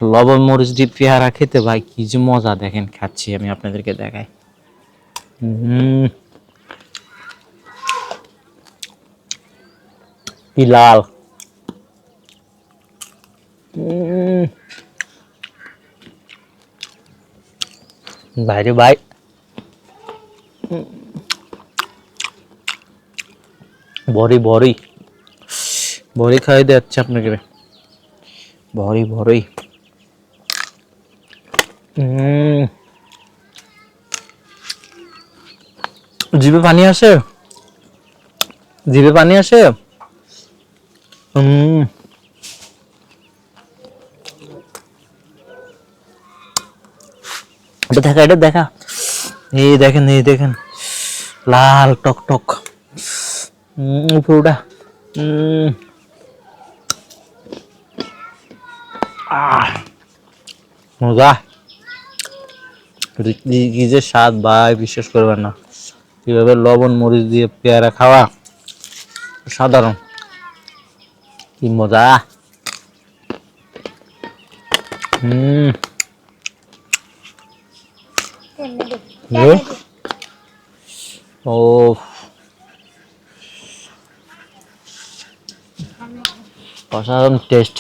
লবণ মরিচ দিয়ে পেয়ারা খেতে ভাই কি যে মজা, দেখেন খাচ্ছি আমি আপনাদেরকে দেখাই। কি লাল। বাইরে ভাই ভরি ভরি ভরি খাই দিচ্ছে আপনাকে, ভরি ভরি। জিভে পানি আসে, জিভে পানি আসে। এটা দেখা, এটা দেখা, এই দেখেন, এই দেখেন লাল টক টক পুরোটা। মজা, কি যে স্বাদ ভাই, বিশ্বাস করবেন না। কিভাবে লবণ মরিচ দিয়ে পেয়ারা খাওয়া সাধারণ, কি মজা। ও অসাধারণ টেস্ট।